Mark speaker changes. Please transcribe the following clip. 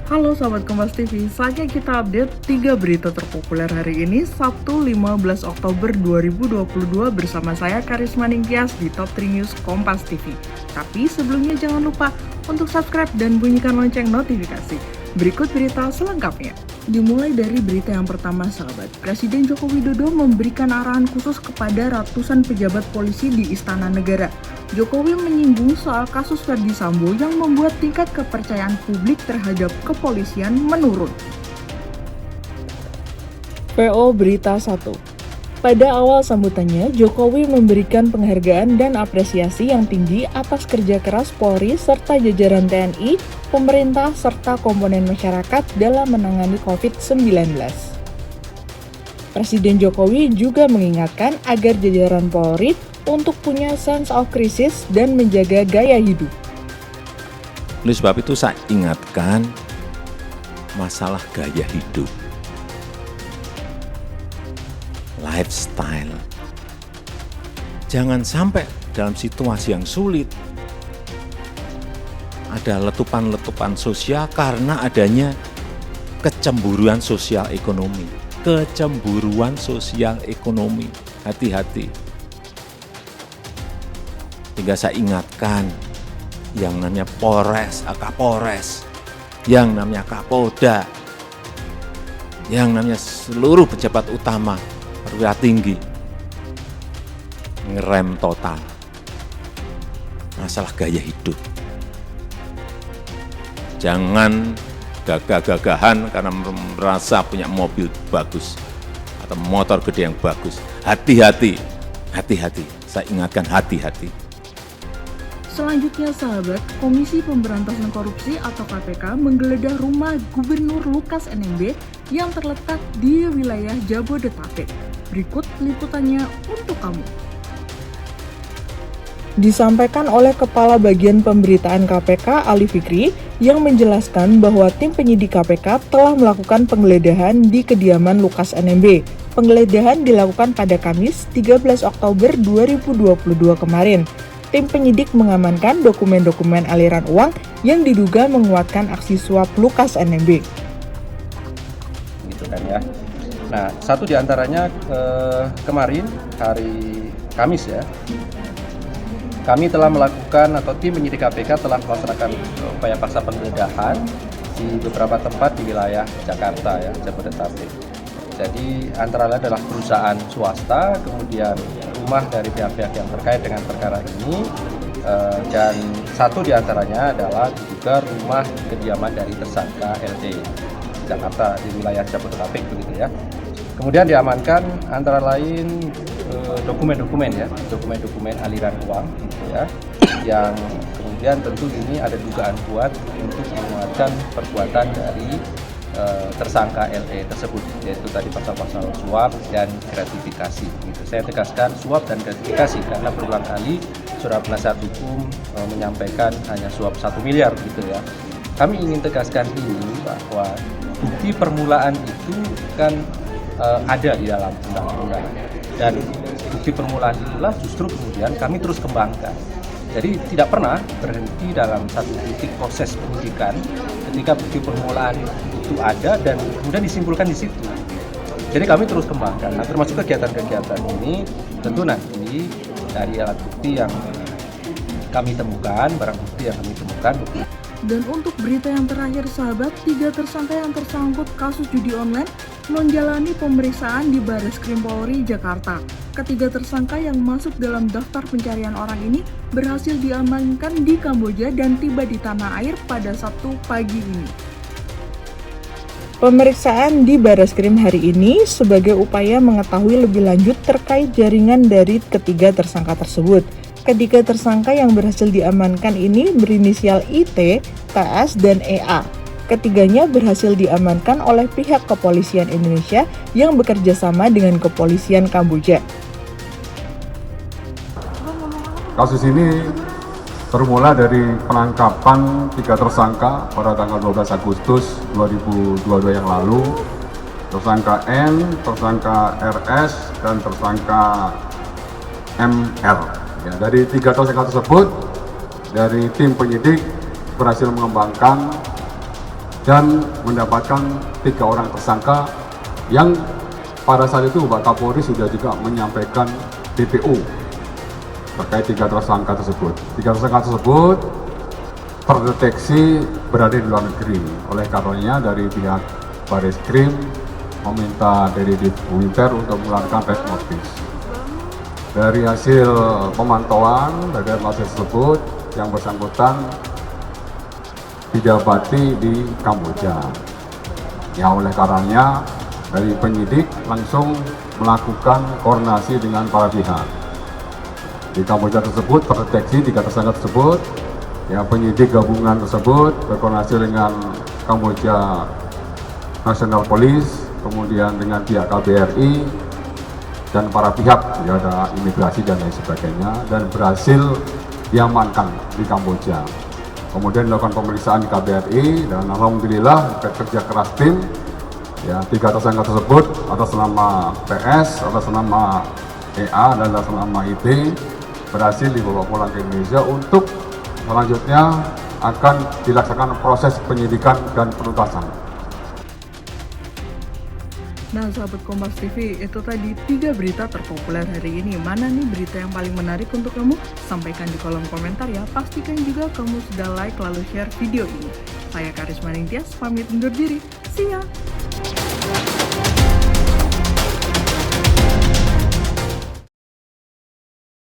Speaker 1: Halo Sobat Kompas TV, saatnya kita update 3 berita terpopuler hari ini, Sabtu 15 Oktober 2022 bersama saya Karisma Ningtyas di Top 3 News Kompas TV. Tapi sebelumnya jangan lupa untuk subscribe dan bunyikan lonceng notifikasi. Berikut berita selengkapnya. Dimulai dari berita yang pertama sahabat, Presiden Joko Widodo memberikan arahan khusus kepada ratusan pejabat polisi di Istana Negara. Jokowi menyinggung soal kasus Ferdy Sambo yang membuat tingkat kepercayaan publik terhadap kepolisian menurun. PO Berita 1. Pada awal sambutannya, Jokowi memberikan penghargaan dan apresiasi yang tinggi atas kerja keras Polri serta jajaran TNI, pemerintah, serta komponen masyarakat dalam menangani COVID-19. Presiden Jokowi juga mengingatkan agar jajaran Polri untuk punya sense of crisis dan menjaga gaya hidup.
Speaker 2: Oleh sebab itu saya ingatkan masalah gaya hidup, lifestyle. Jangan sampai dalam situasi yang sulit ada letupan-letupan sosial karena adanya kecemburuan sosial ekonomi. Kecemburuan sosial ekonomi, hati-hati. Sehingga saya ingatkan yang namanya Polres, Kapolres, yang namanya Kapolda, yang namanya seluruh pejabat utama perwira tinggi ngerem total masalah gaya hidup. Jangan gagah-gagahan karena merasa punya mobil bagus atau motor gede yang bagus. Hati-hati, hati-hati. Saya ingatkan hati-hati.
Speaker 1: Selanjutnya sahabat, Komisi Pemberantasan Korupsi atau KPK menggeledah rumah Gubernur Lukas NMB yang terletak di wilayah Jabodetabek. Berikut liputannya untuk kamu. Disampaikan oleh Kepala Bagian Pemberitaan KPK Ali Fikri yang menjelaskan bahwa tim penyidik KPK telah melakukan penggeledahan di kediaman Lukas NMB. Penggeledahan dilakukan pada Kamis 13 Oktober 2022 kemarin. Tim penyidik mengamankan dokumen-dokumen aliran uang yang diduga menguatkan aksi suap Lukas NMB.
Speaker 3: Gitu kan ya. Nah, satu diantaranya kemarin hari Kamis ya, kami telah melakukan atau tim penyidik KPK telah melaksanakan upaya paksa penggeledahan di beberapa tempat di wilayah Jakarta ya, Jabodetabek. Jadi antara lain adalah perusahaan swasta, kemudian rumah dari pihak-pihak yang terkait dengan perkara ini, dan satu diantaranya adalah juga rumah kediaman dari tersangka LD Jakarta di wilayah Jabodetabek begitu ya. Kemudian diamankan antara lain dokumen-dokumen ya, dokumen-dokumen aliran uang gitu ya, yang kemudian tentu ini ada dugaan kuat untuk menguatkan perbuatan dari tersangka LE tersebut, yaitu tadi pasal-pasal suap dan gratifikasi. Gitu. Saya tegaskan suap dan gratifikasi karena berulang kali surat penasihat hukum menyampaikan hanya suap 1 miliar gitu ya. Kami ingin tegaskan ini bahwa bukti permulaan itu kan ada di dalam undang-undang, dan bukti permulaan itulah justru kemudian kami terus kembangkan. Jadi tidak pernah berhenti dalam satu titik proses penyidikan ketika bukti permulaan itu ada dan kemudian disimpulkan di situ. Jadi kami terus kembangkan. Nah, termasuk kegiatan-kegiatan ini tentu nanti dari alat bukti yang kami temukan, barang bukti yang kami temukan.
Speaker 1: Dan untuk berita yang terakhir sahabat, 3 tersangka yang tersangkut kasus judi online menjalani pemeriksaan di Barreskrim Polri Jakarta. Ketiga tersangka yang masuk dalam daftar pencarian orang ini berhasil diamankan di Kamboja dan tiba di tanah air pada Sabtu pagi ini. Pemeriksaan di Barreskrim hari ini sebagai upaya mengetahui lebih lanjut terkait jaringan dari ketiga tersangka tersebut. Ketiga tersangka yang berhasil diamankan ini berinisial IT, TS, dan EA. Ketiganya berhasil diamankan oleh pihak kepolisian Indonesia yang bekerja sama dengan kepolisian Kamboja.
Speaker 4: Kasus ini bermula dari penangkapan 3 tersangka pada tanggal 12 Agustus 2022 yang lalu. Tersangka N, tersangka RS, dan tersangka MR. Ya, dari 3 tersangka tersebut, dari tim penyidik berhasil mengembangkan dan mendapatkan 3 orang tersangka yang pada saat itu Pak Kapolri sudah juga menyampaikan DPO terkait 3 tersangka tersebut. 3 tersangka tersebut terdeteksi berada di luar negeri. Oleh karenanya dari pihak Barreskrim meminta dari Divinter untuk mengeluarkan red notice. Dari hasil pemantauan dari red notice tersebut, yang bersangkutan didapati di Kamboja. Ya, oleh karenanya dari penyidik langsung melakukan koordinasi dengan para pihak. Di Kamboja tersebut terdeteksi 3 tersangka tersebut. Ya, penyidik gabungan tersebut berkoordinasi dengan Kamboja National Police, kemudian dengan pihak KBRI dan para pihak, ya ada imigrasi dan lain sebagainya, dan berhasil diamankan di Kamboja. Kemudian dilakukan pemeriksaan di KBRI dan alhamdulillah kerja keras tim, ya 3 tersangka tersebut atas nama PS, atas nama EA dan atas nama IT berhasil dibawa pulang ke Indonesia untuk selanjutnya akan dilaksanakan proses penyidikan dan penuntasan.
Speaker 1: Nah, sahabat Kompas TV, itu tadi 3 berita terpopuler hari ini. Mana nih berita yang paling menarik untuk kamu? Sampaikan di kolom komentar ya. Pastikan juga kamu sudah like lalu share video ini. Saya Karisma Ningtyas, pamit undur diri. See ya!